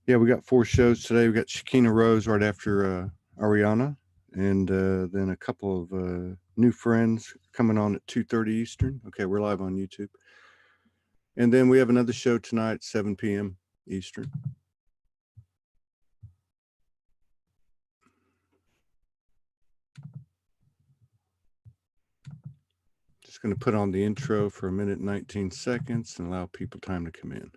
Yeah, we got 4 shows today. We got Shakina Rose right after Auriana, and then a couple of new friends coming on at 2:30 Eastern. Okay, we're live on YouTube. And then we have another show tonight, 7 p.m. Eastern. Just going to put on the intro for 1 minute 19 seconds and allow people time to come in.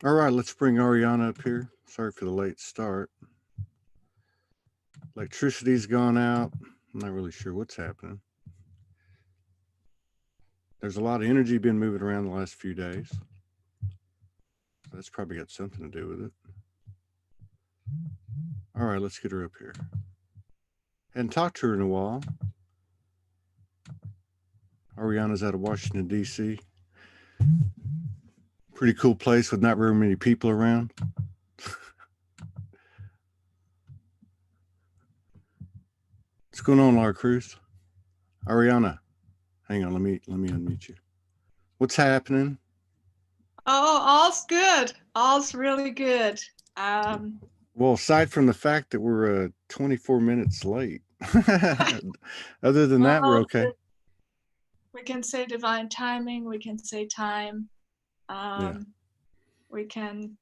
All right, let's bring Auriana up here. Sorry for the late start. Electricity's gone out. I'm not really sure what's happening. There's a lot of energy been moving around the last few days. So that's probably got something to do with it. All right, let's get her up here. Hadn't talked to her in a while. Auriana's out of Washington, D.C. Pretty cool place with not very many people around. What's going on, Laura Cruz? Auriana, hang on, let me unmute you. What's happening? Oh, all's good. All's really good. Well, aside from the fact that we're 24 minutes late, other than that, we're okay. We can say divine timing. We can say time. Yeah. We can,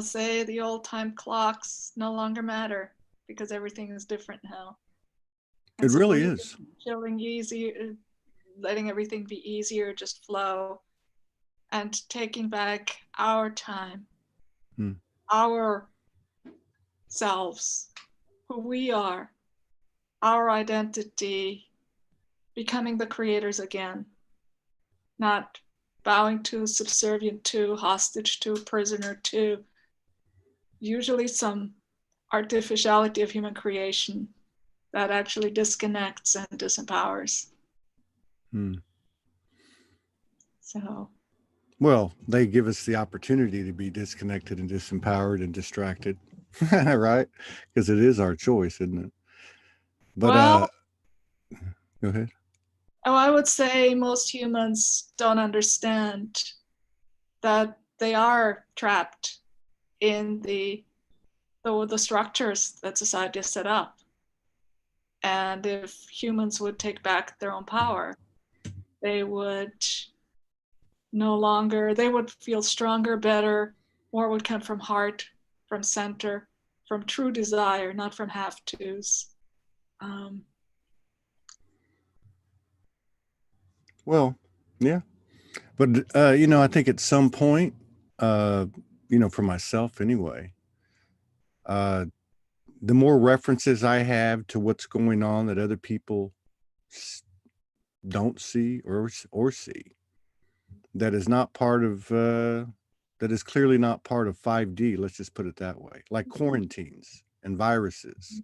say the old time clocks no longer matter because everything is different now. And it really is. Feeling easy, letting everything be easier, just flow, and taking back our time, our selves, who we are, our identity, becoming the creators again, not bowing to, subservient to, hostage to, prisoner to, usually some artificiality of human creation that actually disconnects and disempowers. So. Well, they give us the opportunity to be disconnected and disempowered and distracted, right? Because it is our choice, isn't it? But well, go ahead. Oh, I would say most humans don't understand that they are trapped in the structures that society has set up. And if humans would take back their own power, they would they would feel stronger, better, more would come from heart, from center, from true desire, not from have-tos. Well, yeah. But, I think at some point, for myself anyway, the more references I have to what's going on that other people don't see or see, that is not part of, that is clearly not part of 5D, let's just put it that way, like quarantines and viruses.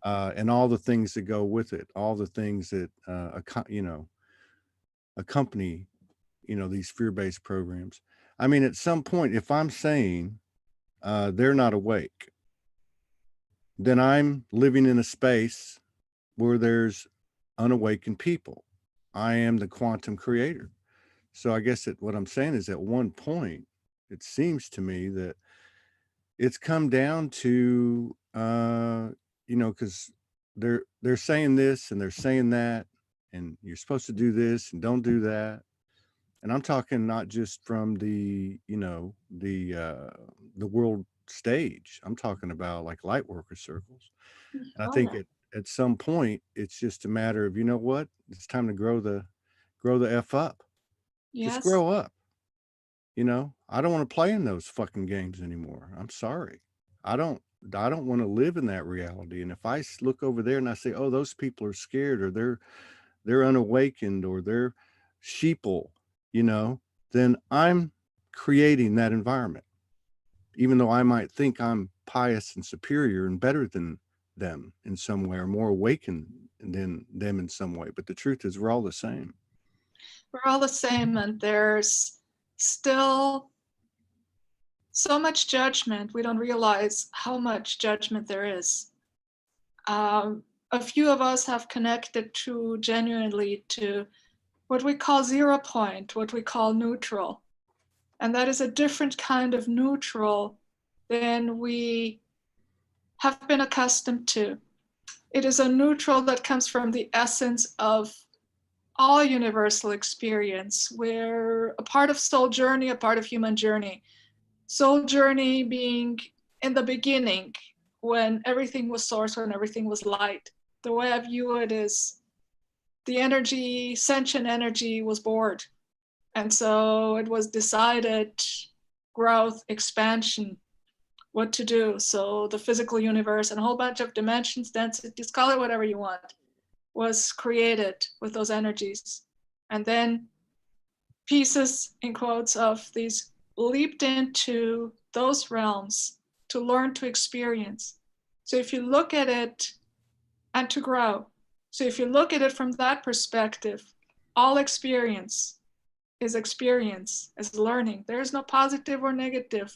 And all the things that go with it, all the things that, accompany, these fear-based programs. I mean, at some point, if I'm saying they're not awake, then I'm living in a space where there's unawakened people. I am the quantum creator. So I guess what I'm saying is, at one point, it seems to me that it's come down to, because they're saying this and they're saying that, and you're supposed to do this and don't do that. And I'm talking not just from the world stage. I'm talking about like light worker circles. And I Oh, think yeah. at some point it's just a matter of, you know what? It's time to grow the F up. Just Yes. grow up. I don't want to play in those fucking games anymore. I'm sorry. I don't I don't want to live in that reality. And if I look over there and I say, "Oh, those people are scared, or they're unawakened, or they're sheeple," you know, then I'm creating that environment, even though I might think I'm pious and superior and better than them in some way, or more awakened than them in some way. But the truth is, we're all the same. We're all the same, and there's still so much judgment. We don't realize how much judgment there is. A few of us have connected to genuinely to what we call 0 point, what we call neutral. And that is a different kind of neutral than we have been accustomed to. It is a neutral that comes from the essence of all universal experience. We're a part of soul journey, a part of human journey. Soul journey being in the beginning, when everything was source, when everything was light. The way I view it is the energy, sentient energy, was bored. And so it was decided growth, expansion, what to do. So the physical universe and a whole bunch of dimensions, densities, call it whatever you want, was created with those energies. And then pieces, in quotes, of these leaped into those realms to learn to experience. So if you look at it, and to grow. So if you look at it from that perspective, all experience is learning. There is no positive or negative.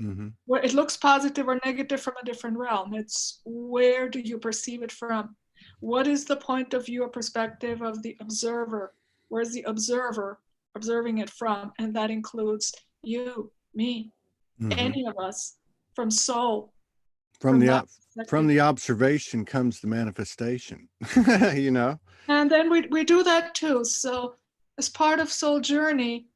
Mm-hmm. Where it looks positive or negative from a different realm. It's where do you perceive it from? What is the point of view or perspective of the observer? Where's the observer observing it from? And that includes you, me, Mm-hmm. any of us, from soul, From from the that op- from perspective. the observation comes the manifestation. you know. And then we do that too. So as part of soul journey,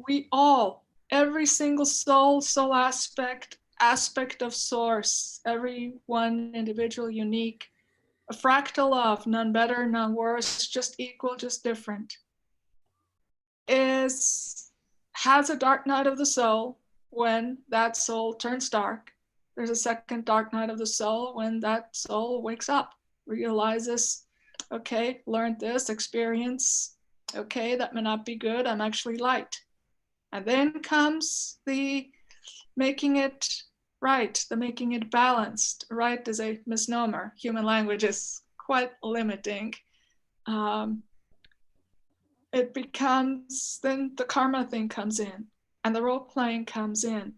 we all, every single soul aspect of source, every one individual, unique, a fractal of none better, none worse, just equal, just different, has a dark night of the soul. When that soul turns dark, there's a second dark night of the soul when that soul wakes up, realizes, okay, learned this experience, okay, that may not be good, I'm actually light. And then comes the making it right, the making it balanced. Right is a misnomer. Human language is quite limiting. Um, it becomes, then the karma thing comes in, and the role playing comes in,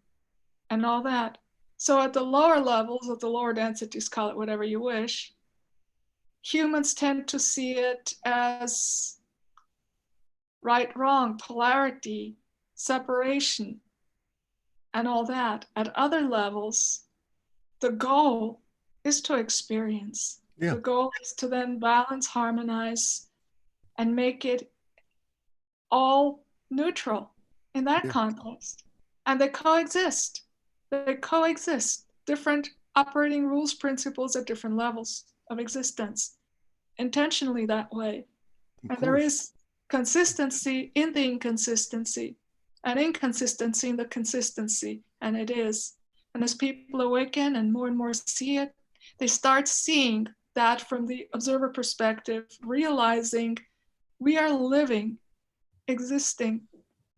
and all that. So at the lower levels, of the lower densities, call it whatever you wish, humans tend to see it as right, wrong, polarity, separation, and all that. At other levels, the goal is to experience. Yeah. The goal is to then balance, harmonize, and make it all neutral in that Yeah. context. And they coexist. They coexist. Different operating rules, principles at different levels of existence, intentionally that way. Of And there course. is consistency in the inconsistency, and inconsistency in the consistency, and it is. And as people awaken and more see it, they start seeing that from the observer perspective, realizing we are living, existing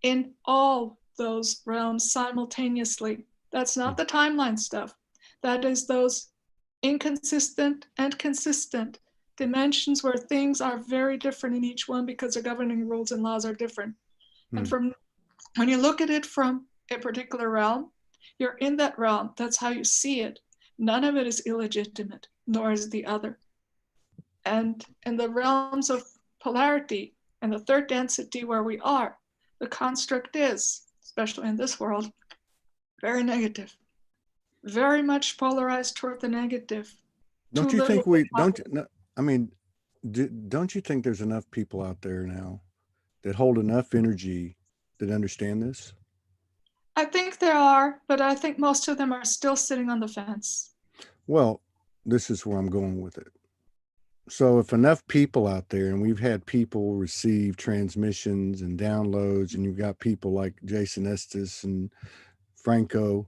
in all those realms simultaneously. That's not the timeline stuff. That is those inconsistent and consistent dimensions where things are very different in each one because the governing rules and laws are different. And Mm. from when you look at it from a particular realm, you're in that realm. That's how you see it. None of it is illegitimate, nor is the other. And in the realms of polarity and the third density where we are, the construct is, especially in this world, very negative, very much polarized toward the negative. Don't you think I mean, don't you think there's enough people out there now that hold enough energy that understand this? I think there are, but I think most of them are still sitting on the fence. Well, this is where I'm going with it. So if enough people out there, and we've had people receive transmissions and downloads, and you've got people like Jason Estes and Franco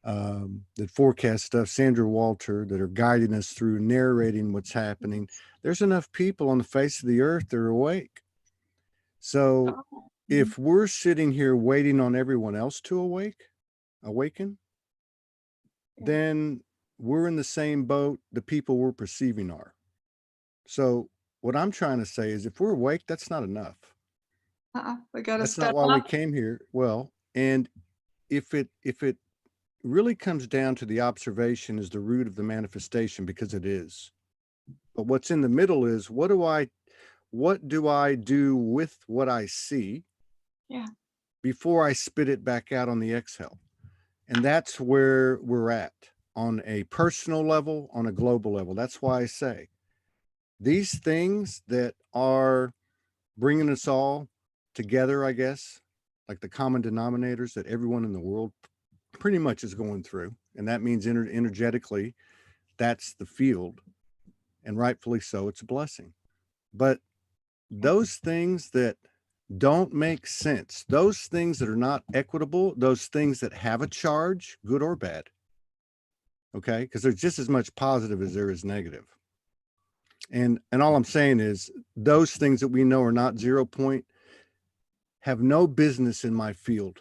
that forecast stuff, Sandra Walter, that are guiding us through narrating what's happening. There's enough people on the face of the earth that are awake. So if we're sitting here waiting on everyone else to awaken, then we're in the same boat the people we're perceiving are. So what I'm trying to say is if we're awake, that's not enough. We got to That's step not why up. we came here. Well, and if it really comes down to the observation is the root of the manifestation, because it is. But what's in the middle is what do I do with what I see before I spit it back out on the exhale? And that's where we're at on a personal level, on a global level. That's why I say these things that are bringing us all together, I guess, like the common denominators that everyone in the world pretty much is going through. And that means energetically, that's the field. And rightfully so, it's a blessing. But those things that don't make sense, those things that are not equitable, those things that have a charge, good or bad, okay? Because there's just as much positive as there is negative. And all I'm saying is those things that we know are not 0 point have no business in my field.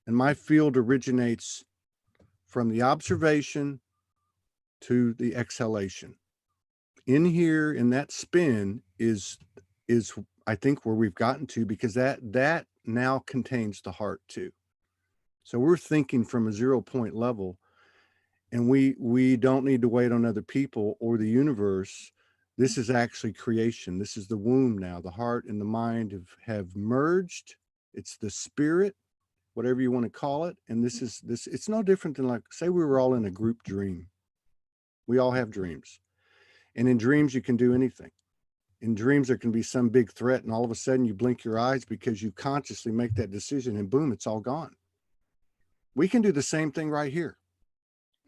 And my field originates from the observation to the exhalation. In here, in that spin is I think where we've gotten to, because that now contains the heart too. So we're thinking from a 0 point level, and we don't need to wait on other people or the universe. This is actually creation. This is the womb now. The heart and the mind have merged. It's the spirit, whatever you want to call it. And this it's no different than, like, say we were all in a group dream. We all have dreams. And in dreams, you can do anything. In dreams, there can be some big threat, and all of a sudden you blink your eyes because you consciously make that decision, and boom, it's all gone. We can do the same thing right here.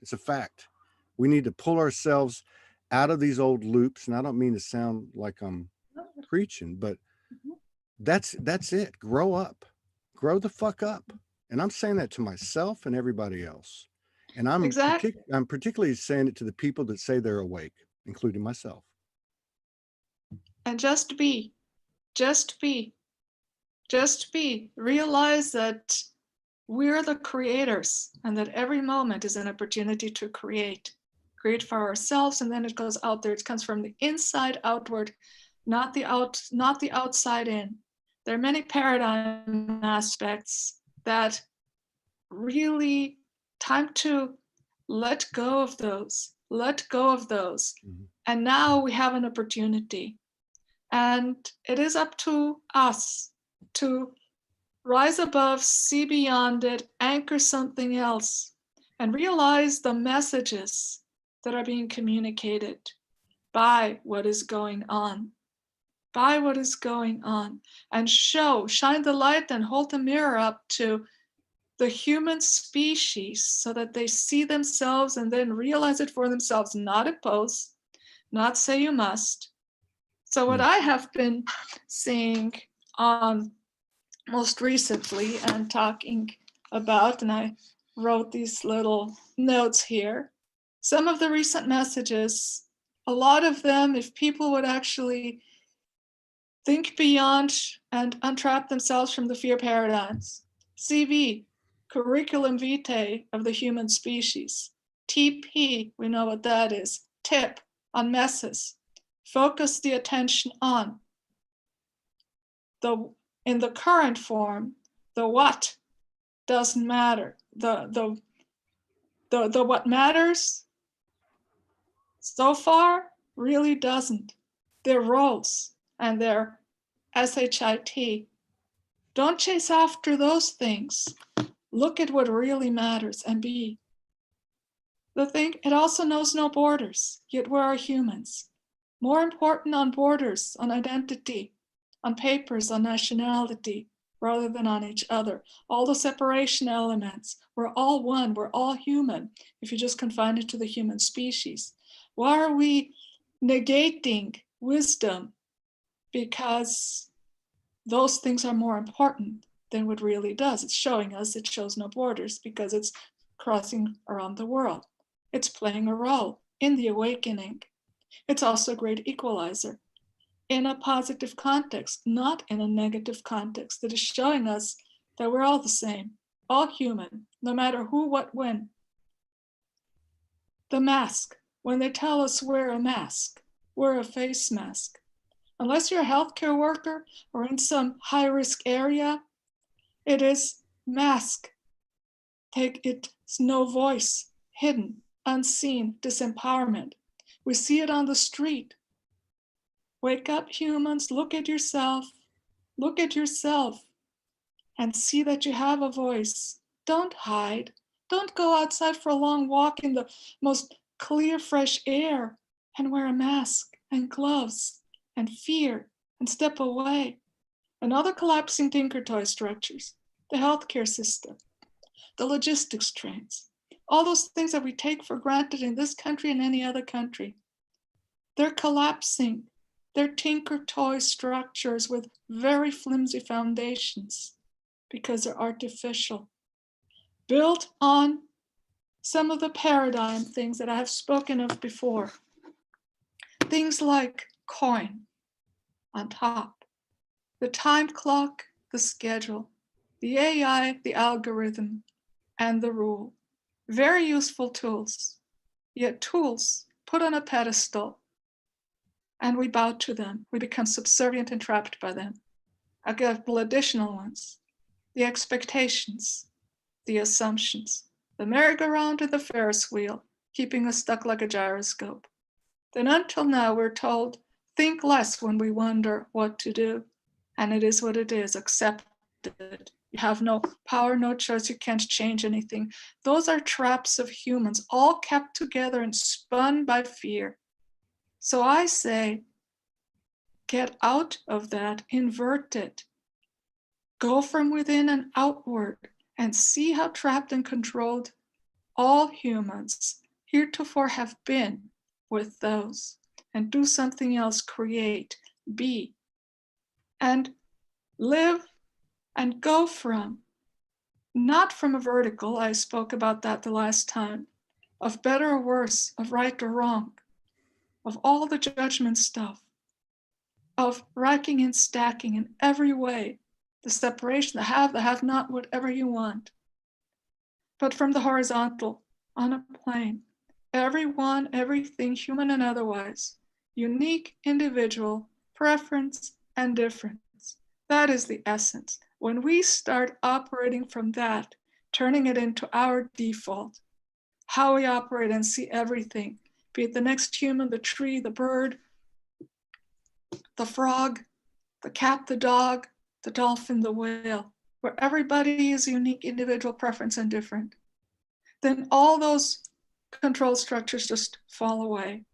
It's a fact. We need to pull ourselves out of these old loops. And I don't mean to sound like I'm preaching, but that's it. Grow up. Grow the fuck up. And I'm saying that to myself and everybody else. And I'm particularly saying it to the people that say they're awake, including myself. And just be. Realize that we're the creators, and that every moment is an opportunity to create for ourselves, and then it goes out there. It comes from the inside outward, not the outside in. There are many paradigm aspects that really time to let go of those. Mm-hmm. And now we have an opportunity. And it is up to us to rise above, see beyond it, anchor something else, and realize the messages that are being communicated by what is going on. And shine the light and hold the mirror up to the human species so that they see themselves and then realize it for themselves, not oppose, not say you must. So what I have been seeing on most recently and talking about, and I wrote these little notes here, some of the recent messages, a lot of them, if people would actually think beyond and untrap themselves from the fear paradigms. CV, curriculum vitae of the human species. TP, we know what that is. Tip on messes. Focus the attention on. In the current form, the what doesn't matter. The what matters so far really doesn't. They're roles. and their SHIT. Don't chase after those things. Look at what really matters and be. The thing, it also knows no borders, yet we are humans. More important on borders, on identity, on papers, on nationality, rather than on each other. All the separation elements, we're all one, we're all human, if you just confine it to the human species. Why are we negating wisdom? Because those things are more important than what really does. It's showing us it shows no borders because it's crossing around the world. It's playing a role in the awakening. It's also a great equalizer in a positive context, not in a negative context, that is showing us that we're all the same, all human, no matter who, what, when. The mask, when they tell us wear a mask, wear a face mask. Unless you're a healthcare worker or in some high-risk area, it is mask. It's no voice, hidden, unseen, disempowerment. We see it on the street. Wake up, humans, look at yourself, and see that you have a voice. Don't hide. Don't go outside for a long walk in the most clear, fresh air and wear a mask and gloves and fear and step away. And other collapsing tinker toy structures, the healthcare system, the logistics trains, all those things that we take for granted in this country and any other country, they're collapsing. They're tinker toy structures with very flimsy foundations because they're artificial, built on some of the paradigm things that I have spoken of before. Things like coin on top, the time clock, the schedule, the AI, the algorithm, and the rule. Very useful tools, yet tools put on a pedestal, and we bow to them. We become subservient and trapped by them. A couple additional ones, the expectations, the assumptions, the merry-go-round and the Ferris wheel, keeping us stuck like a gyroscope. Then until now, we're told, think less when we wonder what to do. And it is what it is, accept it. You have no power, no choice, you can't change anything. Those are traps of humans, all kept together and spun by fear. So I say, get out of that, invert it. Go from within and outward and see how trapped and controlled all humans heretofore have been with those, and do something else, create, be, and live and go from, not from a vertical, I spoke about that the last time, of better or worse, of right or wrong, of all the judgment stuff, of racking and stacking in every way, the separation, the have not, whatever you want, but from the horizontal, on a plane, everyone, everything, human and otherwise, unique, individual, preference, and difference. That is the essence. When we start operating from that, turning it into our default, how we operate and see everything, be it the next human, the tree, the bird, the frog, the cat, the dog, the dolphin, the whale, where everybody is unique, individual, preference, and different, then all those control structures just fall away.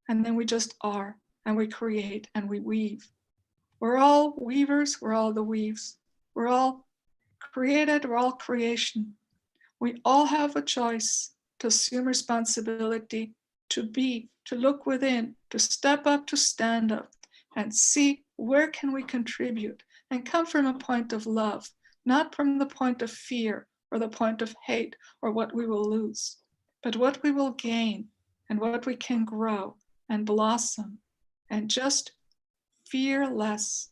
And then we just are, and we create, and we weave. We're all weavers, we're all the weaves. We're all created, we're all creation. We all have a choice to assume responsibility, to be, to look within, to step up, to stand up, and see where can we contribute, and come from a point of love, not from the point of fear or the point of hate or what we will lose, but what we will gain and what we can grow and blossom and just fear less.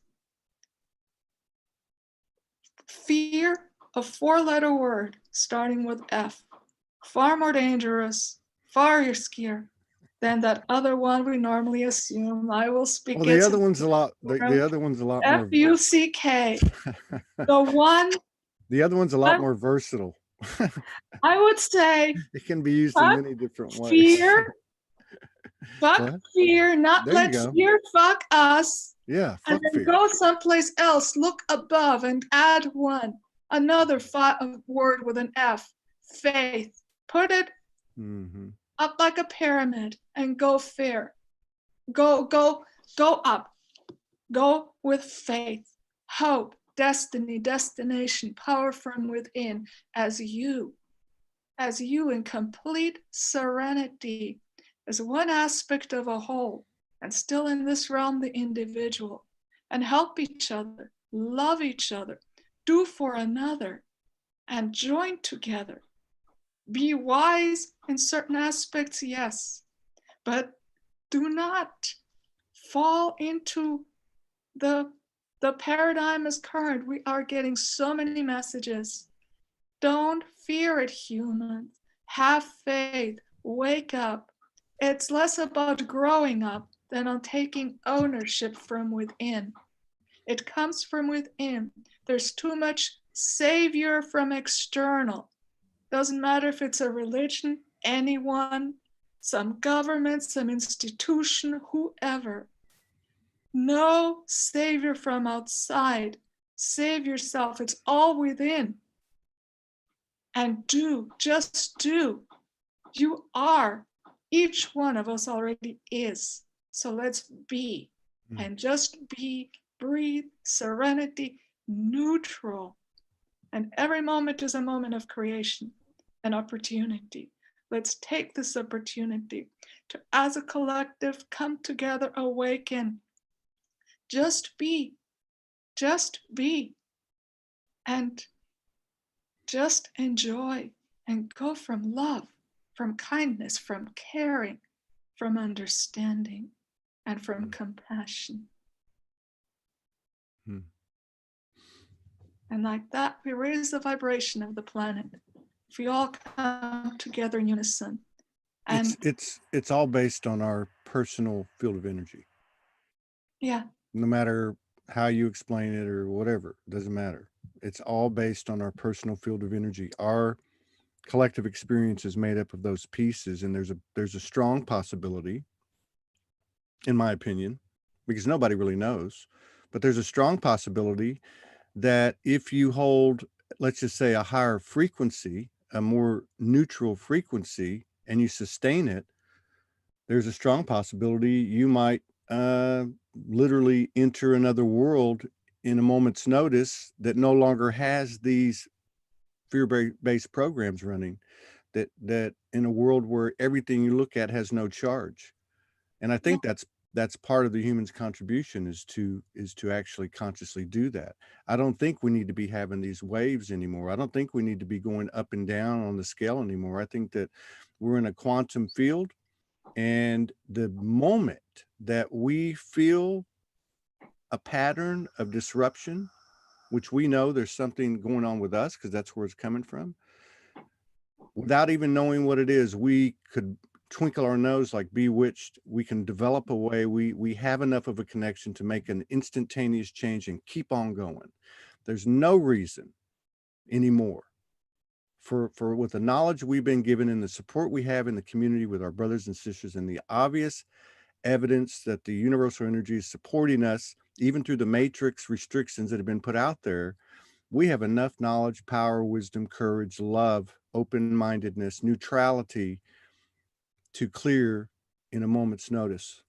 Fear, a four-letter word starting with F, far more dangerous, far riskier than that other one we normally assume. I will speak. Well, the other one's a lot. The other one's a lot more. F-U-C-K. The one. The other one's a lot more versatile. I would say it can be used in many different ways. Fear. Fuck fear, not let fear fuck us. Yeah, And fuck then fear. go someplace else, look above and add one, another word with an F, faith. Put it Mm-hmm. up like a pyramid and go fair. Go up. Go with faith, hope, destiny, destination, power from within as you in complete serenity, as one aspect of a whole, and still in this realm, the individual, and help each other, love each other, do for another, and join together. Be wise in certain aspects, yes, but do not fall into the paradigm is current. We are getting so many messages. Don't fear it, humans. Have faith. Wake up. It's less about growing up than on taking ownership from within. It comes from within. There's too much savior from external. Doesn't matter if it's a religion, anyone, some government, some institution, whoever. No savior from outside. Save yourself. It's all within. And just do. You are. Each one of us already is. So let's be. And just be, breathe, serenity, neutral. And every moment is a moment of creation, an opportunity. Let's take this opportunity to, as a collective, come together, awaken. Just be. Just be. And just enjoy and go from love, from kindness, from caring, from understanding, and from compassion. And like that, we raise the vibration of the planet. If we all come together in unison. And it's all based on our personal field of energy. Yeah. No matter how you explain it or whatever, it doesn't matter. It's all based on our personal field of energy. Our collective experience is made up of those pieces, and there's a strong possibility, in my opinion, because nobody really knows, but there's a strong possibility that if you hold, let's just say, a higher frequency, a more neutral frequency, and you sustain it, there's a strong possibility you might literally enter another world in a moment's notice that no longer has these fear-based programs running, that in a world where everything you look at has no charge. And I think that's part of the human's contribution, is to actually consciously do that. I don't think we need to be having these waves anymore. I don't think we need to be going up and down on the scale anymore. I think that we're in a quantum field, and the moment that we feel a pattern of disruption, which we know there's something going on with us because that's where it's coming from, without even knowing what it is, we could twinkle our nose like bewitched. We can develop a way. We have enough of a connection to make an instantaneous change and keep on going. There's no reason anymore for with the knowledge we've been given and the support we have in the community with our brothers and sisters, and the obvious evidence that the universal energy is supporting us, even through the matrix restrictions that have been put out there. We have enough knowledge, power, wisdom, courage, love, open-mindedness, neutrality to clear in a moment's notice.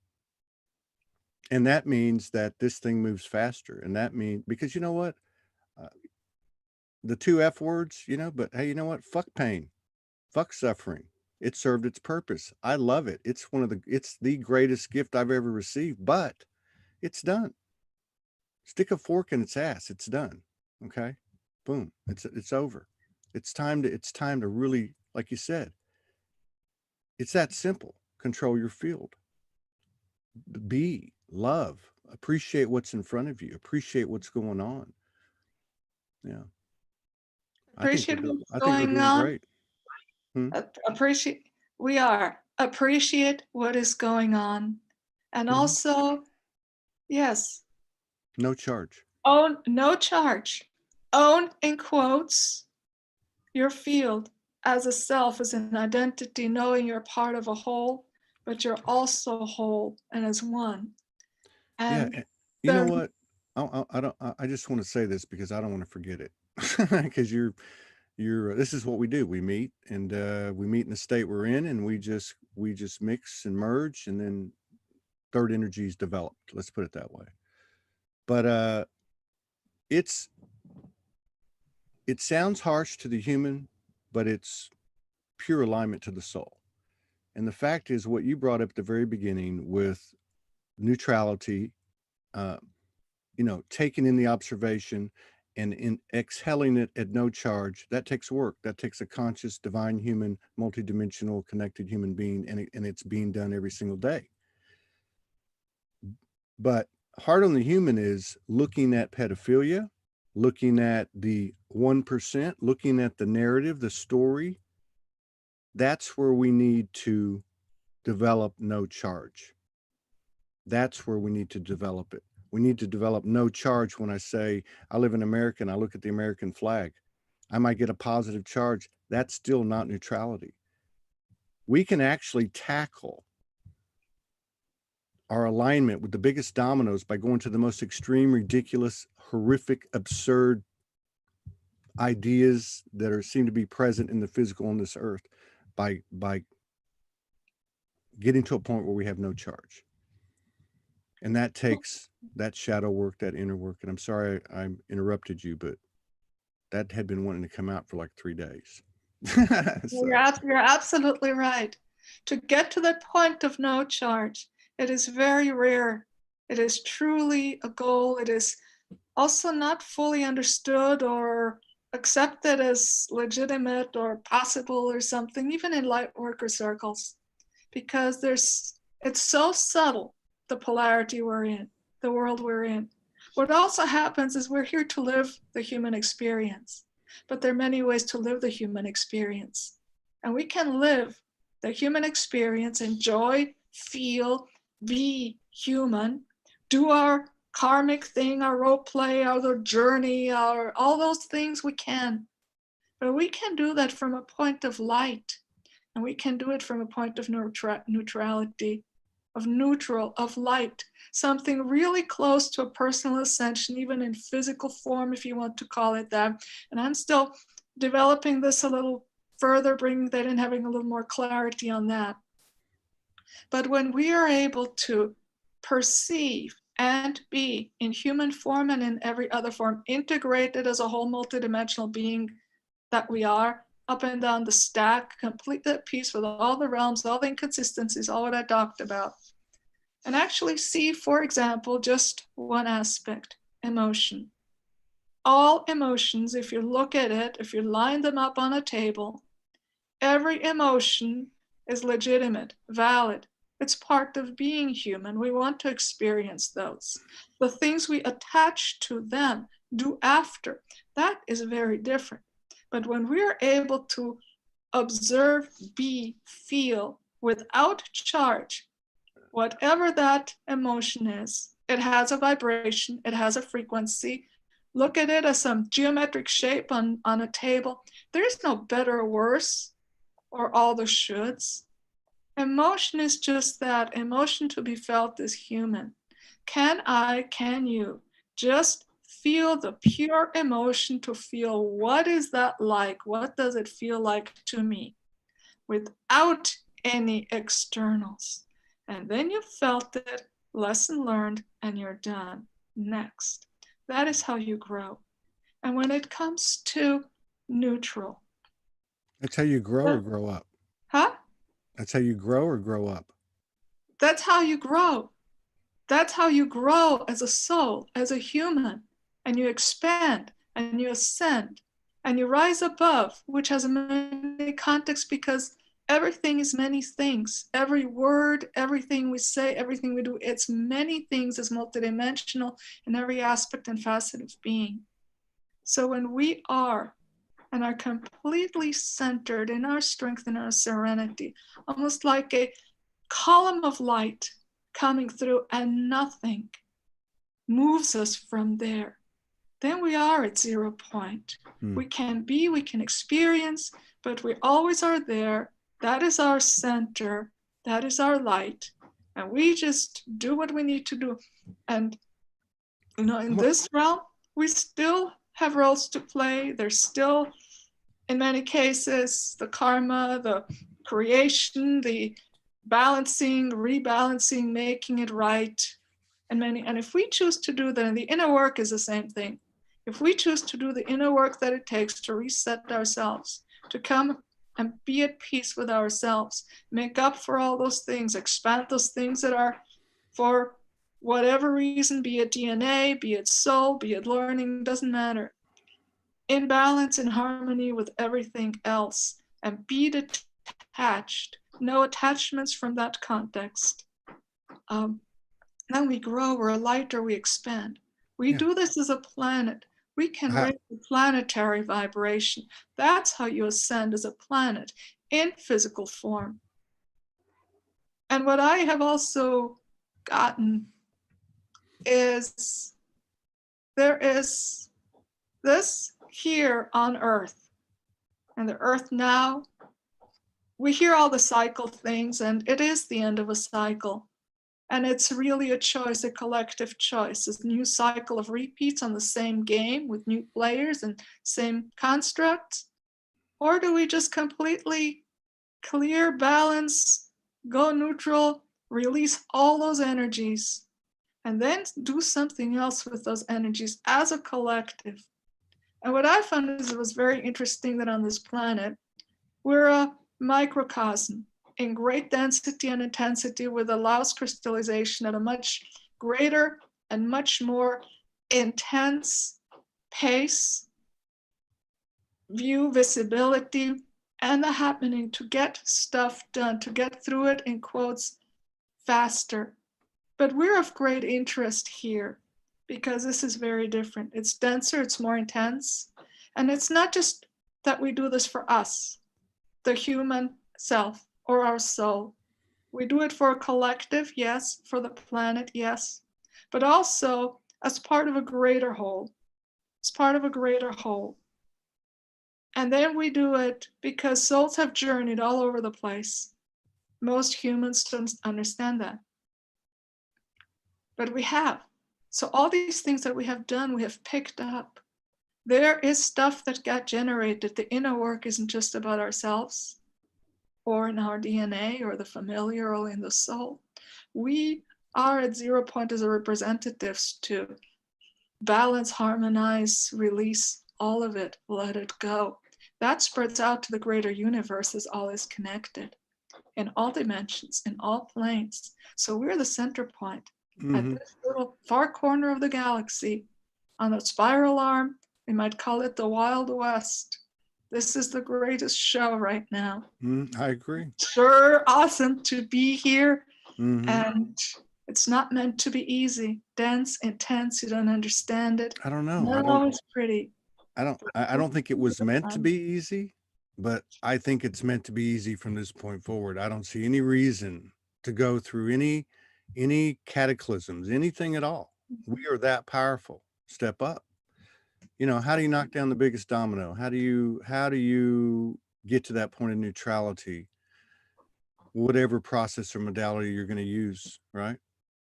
And that means that this thing moves faster. And that means, because you know what? The two F words, but hey, you know what? Fuck pain, fuck suffering. It served its purpose. I love it. It's the greatest gift I've ever received, but it's done. Stick a fork in its ass. It's done. Okay. Boom. It's over. It's time to really, like you said, it's that simple. Control your field. Be, love, appreciate what's in front of you, appreciate what's going on. Yeah. Appreciate what's I think we're going doing on. great. Appreciate what is going on. And also, yes. No charge. Own, no charge. Own, in quotes, your field as a self, as an identity, knowing you're part of a whole, but you're also whole and as one. And You know what? I don't. I just want to say this because I don't want to forget it. Because this is what we do. We meet and we meet in the state we're in, and we just mix and merge, and then third energy is developed. Let's put it that way. But it's it sounds harsh to the human, but it's pure alignment to the soul. And the fact is, what you brought up at the very beginning with neutrality, uh, taking in the observation and in exhaling it at no charge, that takes work. That takes a conscious, divine, human, multidimensional, connected human being, and it's being done every single day. But hard on the human is looking at pedophilia, looking at the 1%, looking at the narrative, the story. That's where we need to develop no charge. That's where we need to develop it. We need to develop no charge. When I say I live in America and I look at the American flag, I might get a positive charge. That's still not neutrality. We can actually tackle our alignment with the biggest dominoes by going to the most extreme, ridiculous, horrific, absurd ideas that seem to be present in the physical on this earth by getting to a point where we have no charge. And that takes that shadow work, that inner work. And I'm sorry I interrupted you, but that had been wanting to come out for like 3 days. So. You're absolutely right. To get to that point of no charge, it is very rare. It is truly a goal. It is also not fully understood or accepted as legitimate or possible or something, even in light worker circles, because it's so subtle, the polarity we're in, the world we're in. What also happens is we're here to live the human experience, but there are many ways to live the human experience. And we can live the human experience, enjoy, feel, be human, do our karmic thing, our role play, our journey, all those things we can. But we can do that from a point of light, and we can do it from a point of neutrality, of neutral, of light, something really close to a personal ascension, even in physical form, if you want to call it that. And I'm still developing this a little further, bringing that in, having a little more clarity on that. But when we are able to perceive and be in human form and in every other form, integrated as a whole multidimensional being that we are, up and down the stack, completely at peace with all the realms, all the inconsistencies, all what I talked about, and actually see, for example, just one aspect, emotion. All emotions, if you look at it, if you line them up on a table, every emotion is legitimate, valid. It's part of being human. We want to experience those. The things we attach to them, do after, that is very different. But when we're able to observe, be, feel without charge, whatever that emotion is, it has a vibration, it has a frequency. Look at it as some geometric shape on a table. There is no better or worse or all the shoulds. Emotion is just that. Emotion to be felt is human. Can you just feel the pure emotion, to feel what is that like? What does it feel like to me? Without any externals. And then you felt it, lesson learned, and you're done. Next. That is how you grow. And when it comes to neutral. That's how you grow or grow up. Huh? That's how you grow or grow up. That's how you grow. That's how you grow as a soul, as a human, and you expand and you ascend and you rise above, which has many contexts because everything is many things. Every word, everything we say, everything we do, it's many things, is multidimensional in every aspect and facet of being. So when we are and are completely centered in our strength and our serenity, almost like a column of light coming through and nothing moves us from there, then we are at 0 point. We can be, we can experience, but we always are there. That is our center. That is our light. And we just do what we need to do. And In this realm, we still have roles to play. There's still, in many cases, the karma, the creation, the balancing, rebalancing, making it right. And if we choose to do that, and the inner work is the same thing. If we choose to do the inner work that it takes to reset ourselves, to come and be at peace with ourselves, make up for all those things, expand those things that are, for whatever reason, be it DNA, be it soul, be it learning, doesn't matter, in balance, in harmony with everything else, and be detached, no attachments from that context. Then we grow, we're lighter, we expand. We do this as a planet. We can raise the planetary vibration. That's how you ascend as a planet in physical form. And what I have also gotten is there is this here on Earth, and the Earth now, we hear all the cycle things, and it is the end of a cycle. And it's really a choice, a collective choice. It's a new cycle of repeats on the same game with new players and same constructs. Or do we just completely clear, balance, go neutral, release all those energies, and then do something else with those energies as a collective? And what I found is it was very interesting that on this planet, we're a microcosm in great density and intensity, with allows crystallization at a much greater and much more intense pace, view, visibility, and the happening to get stuff done, to get through it, in quotes, faster. But we're of great interest here because this is very different. It's denser, it's more intense. And it's not just that we do this for us, the human self or our soul. We do it for a collective, yes, for the planet, yes, but also as part of a greater whole. It's part of a greater whole. And then we do it because souls have journeyed all over the place. Most humans don't understand that. But we have. So all these things that we have done, we have picked up. There is stuff that got generated. The inner work isn't just about ourselves or in our DNA or the familiar or in the soul. We are at 0 point as a representatives to balance, harmonize, release all of it, let it go. That spreads out to the greater universe as all is connected in all dimensions, in all planes. So we're the center point at this little far corner of the galaxy on the spiral arm. We might call it the Wild West. This is the greatest show right now. I agree. Sure, awesome to be here. And it's not meant to be easy. Dense, intense, you don't understand it. I don't know. Not always pretty. I don't think it was meant to be easy, but I think it's meant to be easy from this point forward. I don't see any reason to go through any cataclysms, anything at all. We are that powerful. Step up. How do you knock down the biggest domino? How do you get to that point of neutrality? Whatever process or modality you're going to use, right?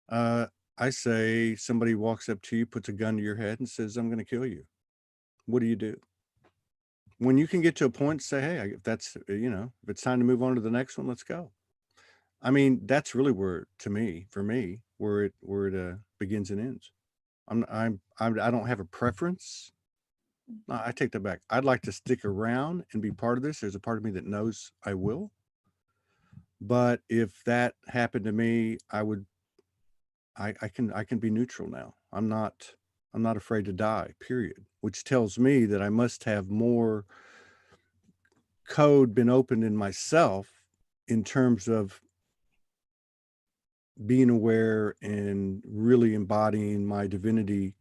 I say somebody walks up to you, puts a gun to your head and says, "I'm going to kill you." What do you do? When you can get to a point, say, "Hey, if that's, if it's time to move on to the next one, let's go." I mean, that's really where, for me, where it begins and ends. I don't have a preference. No, I take that back. I'd like to stick around and be part of this. There's a part of me that knows I will. But if that happened to me, I can be neutral now. I'm not afraid to die, period. Which tells me that I must have more code been opened in myself in terms of being aware and really embodying my divinity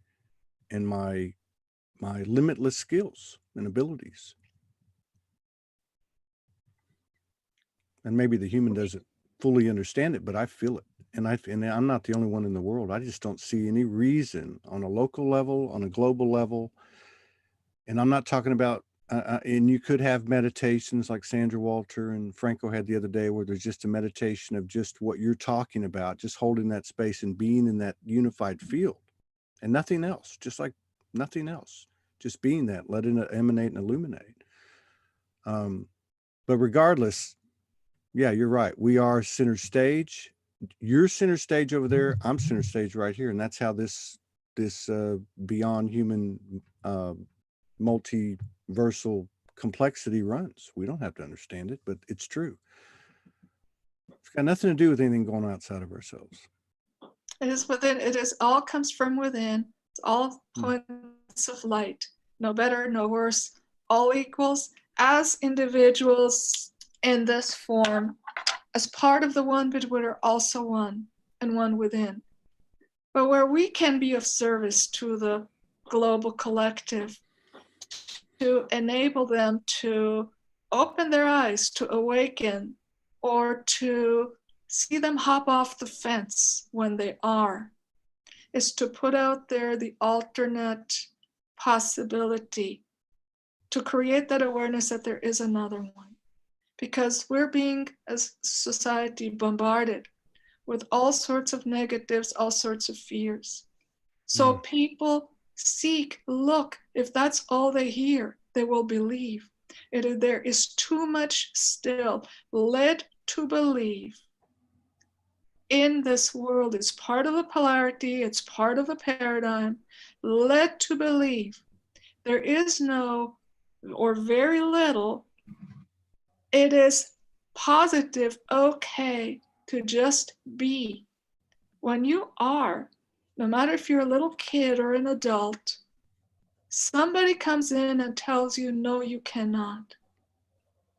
and my limitless skills and abilities. And maybe the human doesn't fully understand it, but I feel it. And I'm not the only one in the world. I just don't see any reason on a local level, on a global level. And I'm not talking about, and you could have meditations like Sandra Walter and Franco had the other day, where there's just a meditation of just what you're talking about, just holding that space and being in that unified field and nothing else, just like nothing else, just being that, letting it emanate and illuminate. But regardless, yeah, you're right. We are center stage. You're center stage over there. I'm center stage right here, and that's how this beyond human multiversal complexity runs. We don't have to understand it, but it's true. It's got nothing to do with anything going outside of ourselves. It is within, it is all comes from within. It's all points of light. No better, no worse, all equals as individuals in this form, as part of the one, but we're also one and one within. But where we can be of service to the global collective, to enable them to open their eyes, to awaken, or to see them hop off the fence when they are, is to put out there the alternate possibility, to create that awareness that there is another one. Because we're being, as society, bombarded with all sorts of negatives, all sorts of fears. So people seek, look, if that's all they hear, they will believe. There is too much still led to believe in this world. It's part of a polarity, it's part of a paradigm, led to believe there is no, or very little, it is positive, okay, to just be. When you are, no matter if you're a little kid or an adult, somebody comes in and tells you, no, you cannot.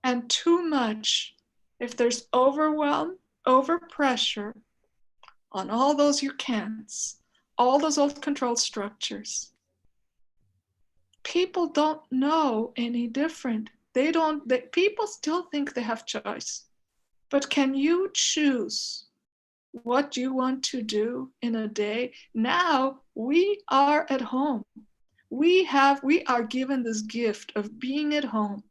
And too much, if there's overwhelm, overpressure on all those you can'ts, all those old control structures, people don't know any different. People still think they have choice. But can you choose what you want to do in a day? Now we are at home. We are given this gift of being at home.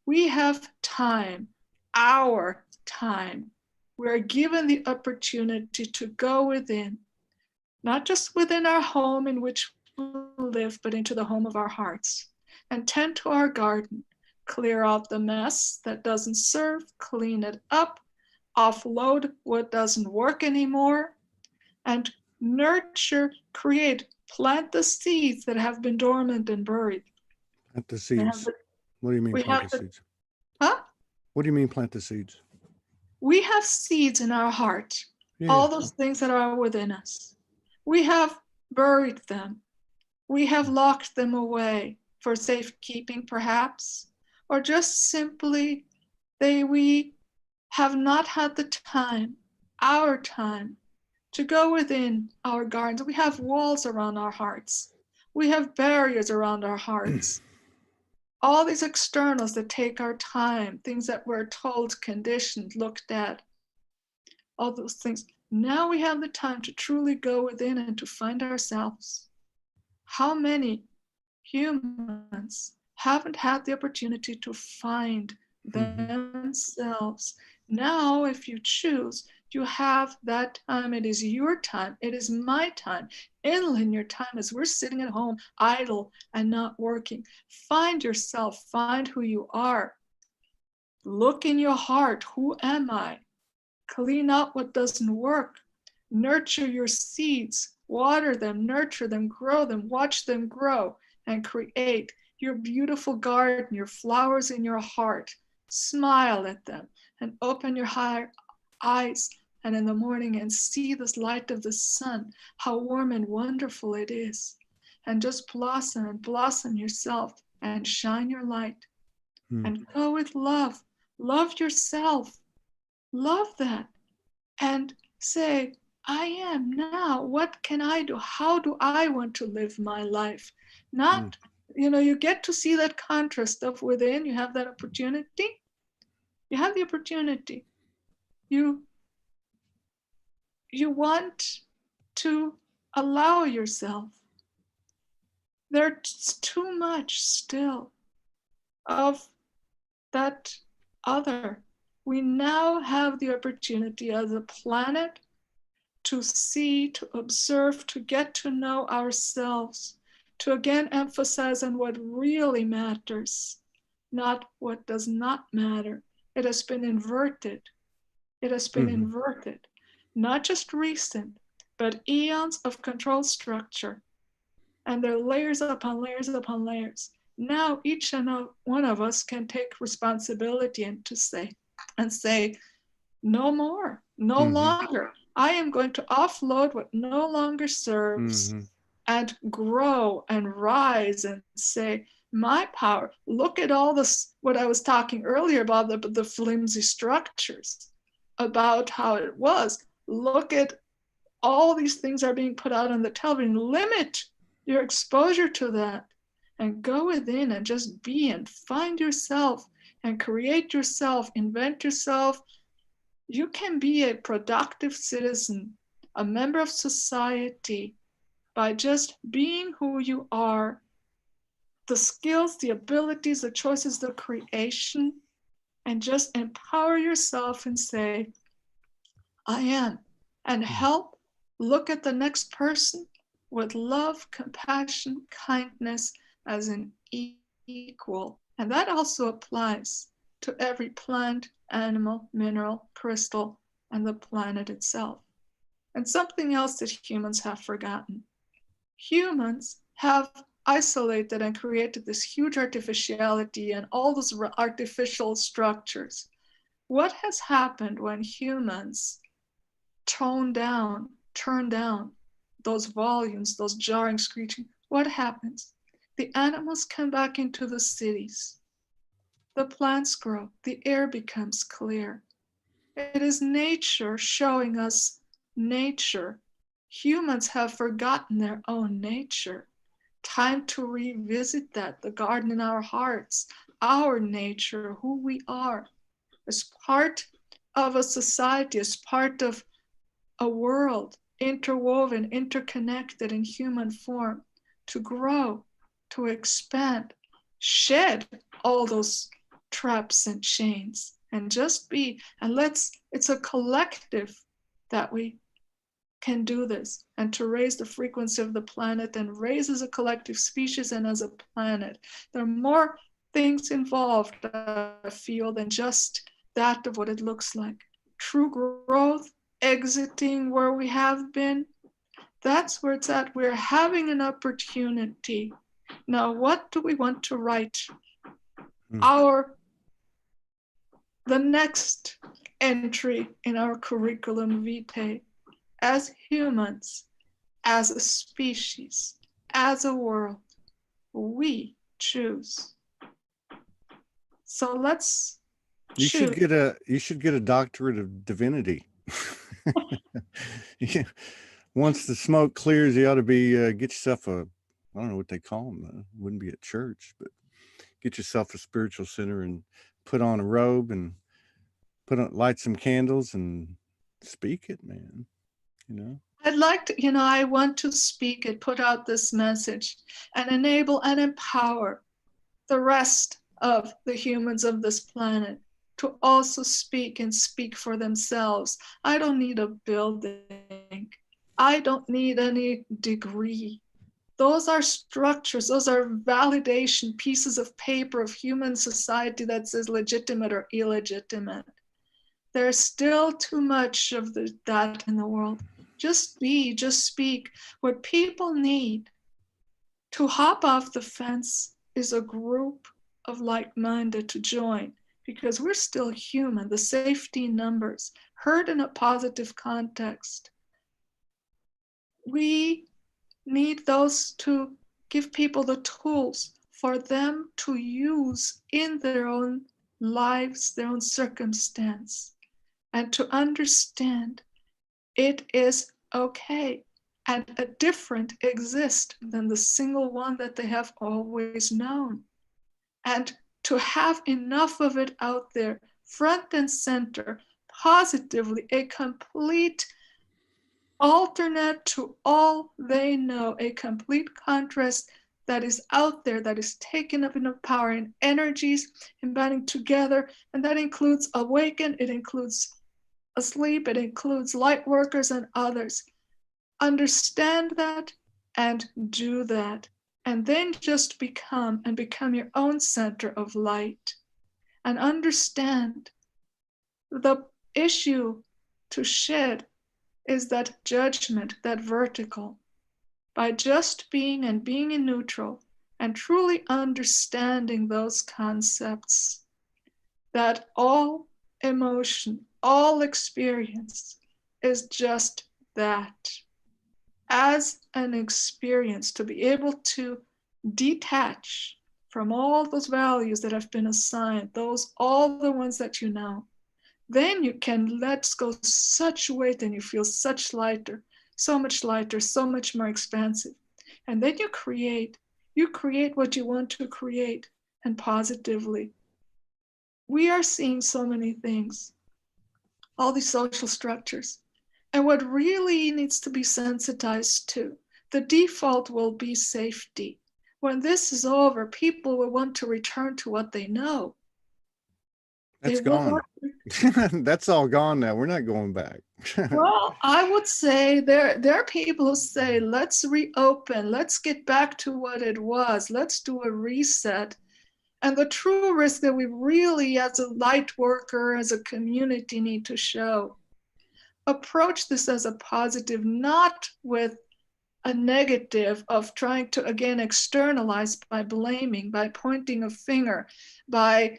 We have time, our time. We're given the opportunity to go within, not just within our home in which we live, but into the home of our hearts, and tend to our garden, clear out the mess that doesn't serve, clean it up, offload what doesn't work anymore, and nurture, create, plant the seeds that have been dormant and buried. Plant the seeds. What do you mean plant the seeds? Huh? What do you mean plant the seeds? We have seeds in our heart, all those things that are within us. We have buried them. We have locked them away for safekeeping, perhaps, or just simply we have not had the time, our time, to go within our gardens. We have walls around our hearts. We have barriers around our hearts. All these externals that take our time, things that we're told, conditioned, looked at, all those things. Now we have the time to truly go within and to find ourselves. How many humans haven't had the opportunity to find themselves? Now, if you choose, you have that time. It is your time. It is my time. In linear time, as we're sitting at home, idle and not working. Find yourself. Find who you are. Look in your heart. Who am I? Clean up what doesn't work. Nurture your seeds. Water them, nurture them, grow them, watch them grow, and create your beautiful garden, your flowers in your heart. Smile at them and open your eyes and in the morning and see this light of the sun, how warm and wonderful it is. And just blossom and blossom yourself and shine your light. And go with love. Love yourself. Love that. And say, I am now. What can I do? How do I want to live my life? Not, you get to see that contrast of within. You have that opportunity. You have the opportunity. You want to allow yourself. There's too much still of that other. We now have the opportunity as a planet to see, to observe, to get to know ourselves, to again emphasize on what really matters, not what does not matter. It has been inverted. It has been inverted, not just recent, but eons of control structure. And there are layers upon layers upon layers. Now each and one of us can take responsibility and say, no more, no longer. I am going to offload what no longer serves and grow and rise and say, my power. Look at all this, what I was talking earlier about the flimsy structures, about how it was. Look at all these things are being put out on the television. Limit your exposure to that and go within and just be and find yourself and create yourself, invent yourself. You can be a productive citizen, a member of society by just being who you are. The skills, the abilities, the choices, the creation, and just empower yourself and say, I am, and help look at the next person with love, compassion, kindness as an equal. And that also applies to every plant, animal, mineral, crystal, and the planet itself. And something else that humans have forgotten. Humans have isolated and created this huge artificiality and all those artificial structures. What has happened when humans turn down those volumes, those jarring, screeching? What happens? The animals come back into the cities. The plants grow, the air becomes clear. It is nature showing us nature. Humans have forgotten their own nature. Time to revisit that, the garden in our hearts, our nature, who we are, as part of a society, as part of a world, interwoven, interconnected in human form, to grow, to expand, shed all those traps and chains, and just be. And it's a collective that we can do this, and to raise the frequency of the planet and raise as a collective species and as a planet. There are more things involved, I feel, than just that of what it looks like. True growth, exiting where we have been, that's where it's at. We're having an opportunity. Now, what do we want to write? The next entry in our curriculum vitae. As humans, as a species, as a world, we choose. So let's You choose. should get a doctorate of divinity. Yeah. Once the smoke clears, you ought to be get yourself I don't know what they call them. Wouldn't be a church, but get yourself a spiritual center and put on a robe and light some candles and speak it, man. You know. I'd like to, I want to speak it, put out this message, and enable and empower the rest of the humans of this planet to also speak and speak for themselves. I don't need a building. I don't need any degree. Those are structures, those are validation pieces of paper of human society that says legitimate or illegitimate. There's still too much of that in the world. Just be, just speak. What people need to hop off the fence is a group of like-minded to join, because we're still human. The safety numbers, heard in a positive context. We need those to give people the tools for them to use in their own lives, their own circumstance, and to understand it is okay and a different exists than the single one that they have always known. And to have enough of it out there, front and center, positively, a complete alternate to all they know, a complete contrast that is out there, that is taken up in power and energies, embedding together, and that includes awaken, it includes asleep. It includes light workers and others. Understand that and do that. And then just become your own center of light. And understand the issue to shed is that judgment, that vertical. By just being and being in neutral and truly understanding those concepts, that all emotion, all experience is just that. As an experience, to be able to detach from all those values that have been assigned, all the ones that you know, then you can let go such weight and you feel such lighter, so much lighter, so much more expansive. And then you create what you want to create, and positively. We are seeing so many things, all these social structures. And what really needs to be sensitized to, the default will be safety. When this is over, people will want to return to what they know. That's gone. That's all gone now. We're not going back. Well, I would say there are people who say, let's reopen, let's get back to what it was, let's do a reset. And the true risk that we really, as a light worker, as a community, need to show, approach this as a positive, not with a negative of trying to, again, externalize by blaming, by pointing a finger, by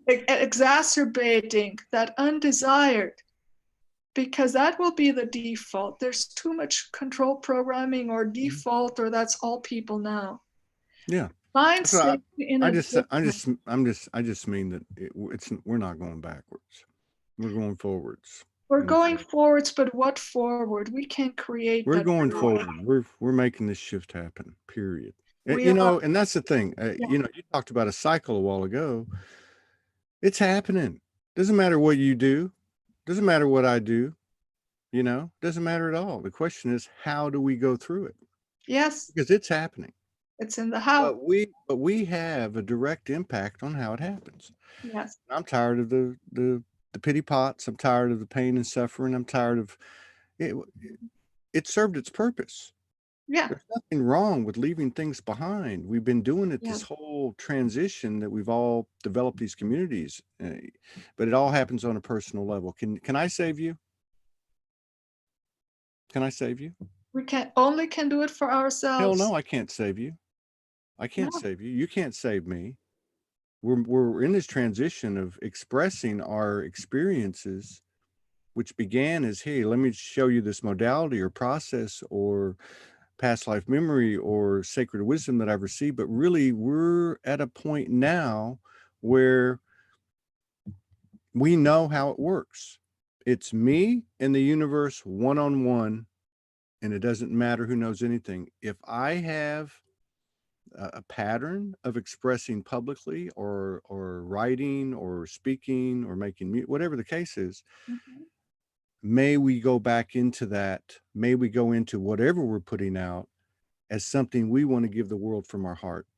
exacerbating that undesired, because that will be the default. There's too much control programming or default, or that's all people know. Yeah. Find safety in I just mean that we're not going backwards. We're going forwards. We're going forwards, but what forward? We can't create. We're going forward. We're making this shift happen. Period. And that's the thing. You talked about a cycle a while ago. It's happening. Doesn't matter what you do. Doesn't matter what I do. Doesn't matter at all. The question is, how do we go through it? Yes. Because it's happening. It's in the house. But we have a direct impact on how it happens. Yes. I'm tired of the pity pots. I'm tired of the pain and suffering. I'm tired of it. It served its purpose. Yeah. There's nothing wrong with leaving things behind. We've been doing it this whole transition that we've all developed these communities, but it all happens on a personal level. Can I save you? Can I save you? We can do it for ourselves. Hell no, I can't save you. I can't save you. You can't save me. We're in this transition of expressing our experiences, which began as, hey, let me show you this modality or process or past life memory or sacred wisdom that I've received. But really, we're at a point now where we know how it works. It's me and the universe one-on-one, and it doesn't matter who knows anything. If I have a pattern of expressing publicly or writing or speaking or making music, whatever the case is, may we go back into that. May we go into whatever we're putting out as something we want to give the world from our heart.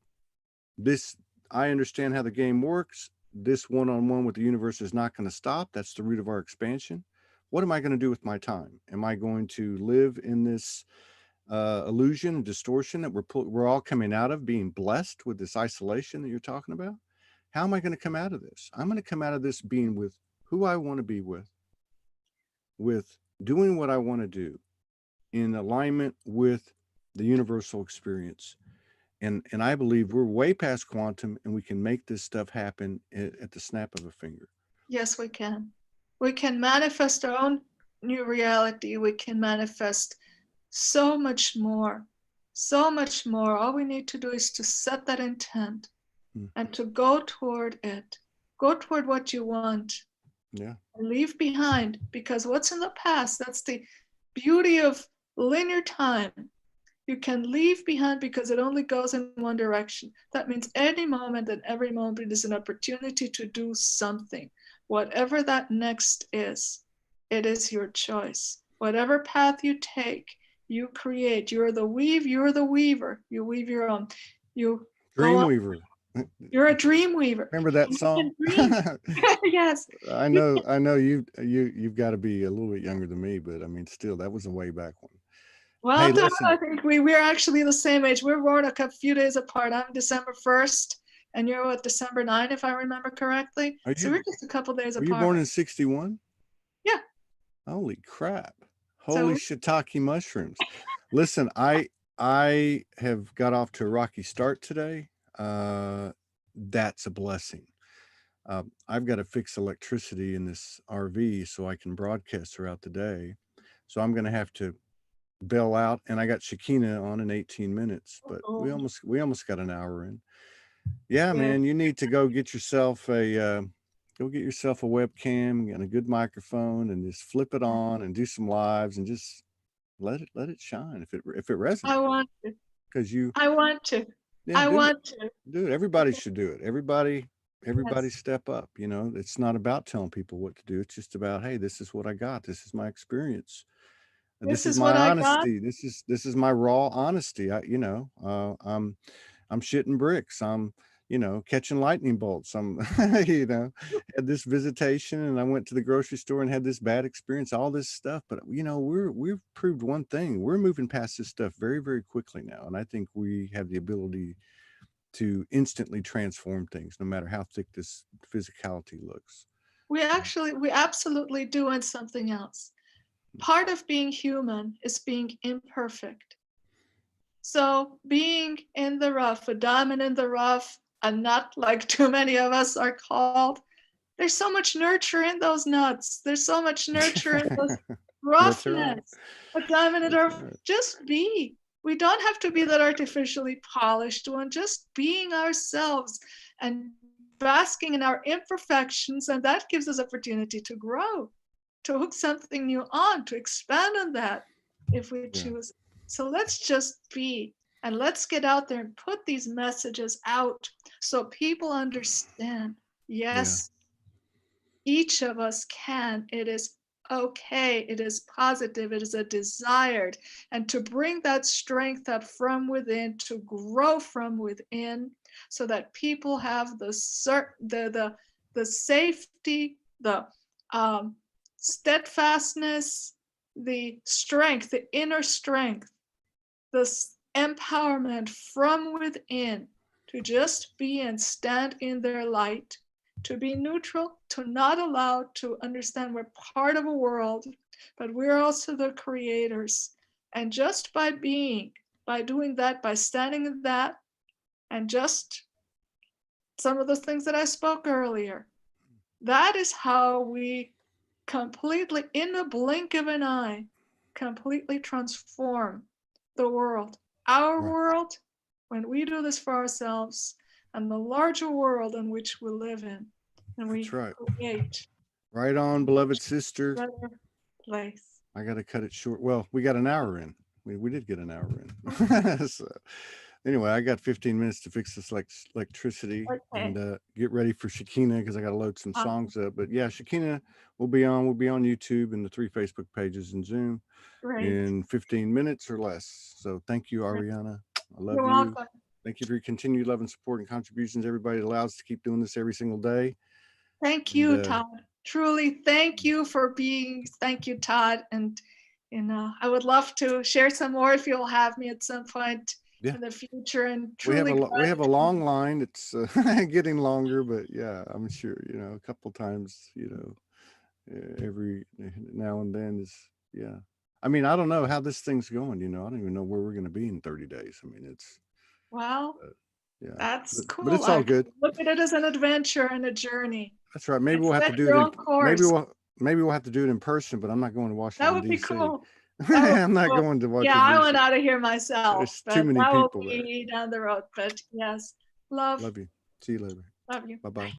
I understand how the game works. This one-on-one with the universe is not going to stop. That's the root of our expansion. What am I going to do with my time? Am I going to live in this illusion and distortion that we're all coming out of, being blessed with this isolation that you're talking about? How am I going to come out of this? I'm going to come out of this being with who I want to be with doing what I want to do in alignment with the universal experience. And I believe we're way past quantum, and we can make this stuff happen at the snap of a finger. Yes, we can. We can manifest our own new reality. We can manifest so much more, so much more. All we need to do is to set that intent and to go toward it. Go toward what you want. Yeah. And leave behind, because what's in the past, that's the beauty of linear time. You can leave behind because it only goes in one direction. That means any moment and every moment is an opportunity to do something. Whatever that next is, it is your choice. Whatever path you take, you create. You're the weaver. You weave your own. You Dreamweaver. You're a dream weaver. Remember that You song? can dream. Yes. I know you've got to be a little bit younger than me, but I mean, still, that was a way back when. Well, Hey, Todd, listen, I think we're actually the same age. We're born a few days apart. I'm December 1st, and you're what, December 9, if I remember correctly. So we're just a couple days were you born apart. in 61? Yeah. Holy crap. Holy So shiitake mushrooms. Listen, I have got off to a rocky start today. That's a blessing. I've got to fix electricity in this RV so I can broadcast throughout the day. So I'm going to have to bail out, and I got Shekinah on in 18 minutes, but we almost got an hour in. Yeah, man, you need to go get yourself a webcam and a good microphone and just flip it on and do some lives and just let it shine if it resonates. I want to. Because I want to. Yeah, I want to. do it. Everybody should do it. Everybody Yes. step up. You know, it's not about telling people what to do. It's just about, hey, this is what I got. This is my experience. This is my what I got. honesty. This is my raw honesty. I'm shitting bricks. I'm, catching lightning bolts. I'm, had this visitation and I went to the grocery store and had this bad experience, all this stuff. But, we've proved one thing. We're moving past this stuff very, very quickly now. And I think we have the ability to instantly transform things, no matter how thick this physicality looks. We absolutely do, and something else. Part of being human is being imperfect. So being in the rough, a diamond in the rough, and not like too many of us are called, there's so much nurture in those nuts. There's so much nurture in those roughness. Right. A diamond in the rough. Right. Just be. We don't have to be that artificially polished one, just being ourselves and basking in our imperfections. And that gives us opportunity to grow, to hook something new on, to expand on that if we choose. So let's just be, and let's get out there and put these messages out so people understand. Yes, each of us can. It is okay. It is positive. It is a desired. And to bring that strength up from within, to grow from within, so that people have the safety, the steadfastness, the strength, the inner strength, this empowerment from within to just be and stand in their light, to be neutral, to not allow, to understand we're part of a world, but we're also the creators. And just by being, by doing that, by standing in that, and just some of the things that I spoke earlier, that is how we completely, in a blink of an eye, completely transform the world, our world, when we do this for ourselves, and the larger world in which we live in, and we create. Right on, beloved sister. Better place. I got to cut it short. Well, we got an hour in. We did get an hour in. So, anyway, I got 15 minutes to fix this electricity and get ready for Shekinah because I got to load some songs up. But yeah, Shekinah will be on. We'll be on YouTube and the 3 Facebook pages and Zoom in 15 minutes or less. So thank you, Auriana. I love you. Welcome. Thank you for your continued love and support and contributions. Everybody that allows us to keep doing this every single day. Thank you, Todd. Truly, thank you for being. Thank you, Todd. And I would love to share some more if you'll have me at some point in the future. And truly, we have a long line. It's getting longer, but yeah, I'm sure a couple times every now and then is I mean, I don't know how this thing's going. I don't even know where we're going to be in 30 days. I mean, it's that's cool. But it's all good. Look at it as an adventure and a journey. That's right. Maybe we'll have to do it. Maybe we'll have to do it in person, but I'm not going to Washington. That would be cool. I'm not going to Washington. Yeah, I went out of here myself. There's too many people there. Down the road, but yes, love you. See you later. Love you. Bye-bye.